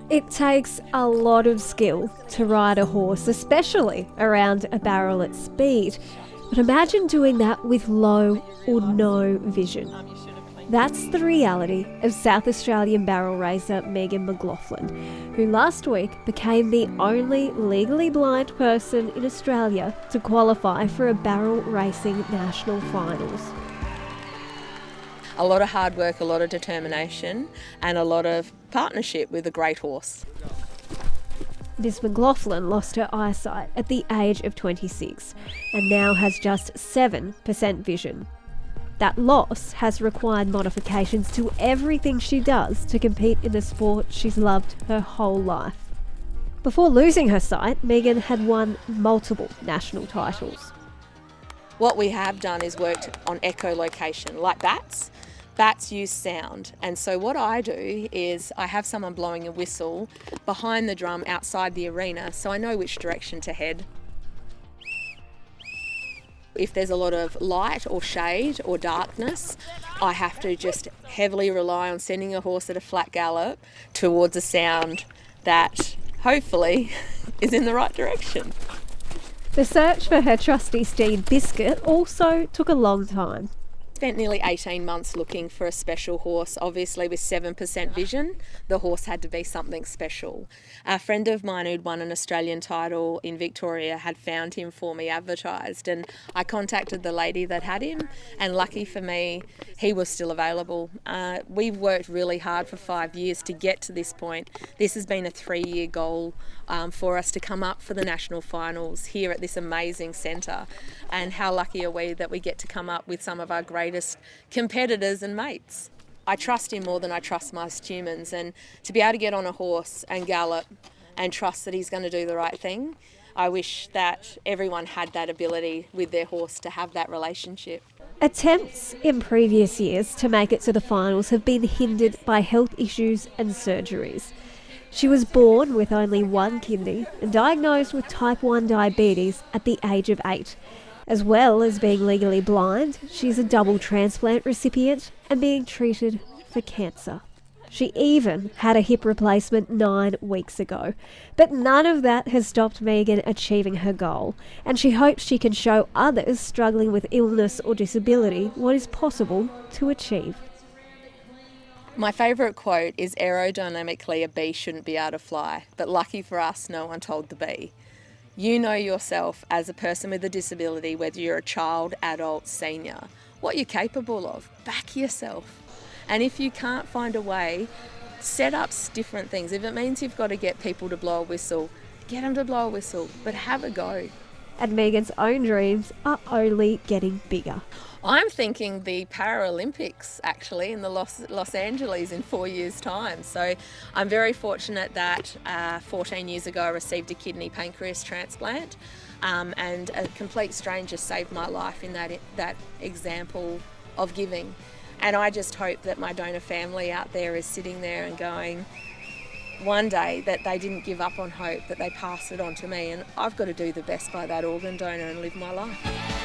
It takes a lot of skill to ride a horse, especially around a barrel at speed. But imagine doing that with low or no vision. That's the reality of South Australian barrel racer Megan McLoughlin, who last week became the only legally blind person in Australia to qualify for a barrel racing national finals. A lot of hard work, a lot of determination, and a lot of partnership with a great horse. Miss McLoughlin lost her eyesight at the age of 26 and now has just 7% vision. That loss has required modifications to everything she does to compete in a sport she's loved her whole life. Before losing her sight, Megan had won multiple national titles. What we have done is worked on echolocation, like bats. Bats use sound, and so what I do is I have someone blowing a whistle behind the drum outside the arena so I know which direction to head. If there's a lot of light or shade or darkness, I have to just heavily rely on sending a horse at a flat gallop towards a sound that hopefully is in the right direction. The search for her trusty steed Biscuit also took a long time. Spent nearly 18 months looking for a special horse. Obviously with 7% vision, the horse had to be something special. A friend of mine who'd won an Australian title in Victoria had found him for me advertised, and I contacted the lady that had him, and lucky for me, he was still available. We've worked really hard for 5 years to get to this point. This has been a 3-year goal for us to come up for the national finals here at this amazing centre, and how lucky are we that we get to come up with some of our greatest competitors and mates. I trust him more than I trust most humans, and to be able to get on a horse and gallop and trust that he's going to do the right thing, I wish that everyone had that ability with their horse to have that relationship. Attempts in previous years to make it to the finals have been hindered by health issues and surgeries. She was born with only one kidney and diagnosed with type 1 diabetes at the age of 8. As well as being legally blind, she's a double transplant recipient and being treated for cancer. She even had a hip replacement 9 weeks ago. But none of that has stopped Megan achieving her goal, and she hopes she can show others struggling with illness or disability what is possible to achieve. My favourite quote is, "Aerodynamically a bee shouldn't be able to fly, but lucky for us no one told the bee." You know yourself as a person with a disability, whether you're a child, adult, senior, what you're capable of. Back yourself. And if you can't find a way, set up different things. If it means you've got to get people to blow a whistle, get them to blow a whistle, but have a go. And Megan's own dreams are only getting bigger. I'm thinking the Paralympics actually in the Los Angeles in 4 years' time. So I'm very fortunate that 14 years ago I received a kidney pancreas transplant, and a complete stranger saved my life in that example of giving. And I just hope that my donor family out there is sitting there and going, one day, that they didn't give up on hope, that they pass it on to me, and I've got to do the best by that organ donor and live my life.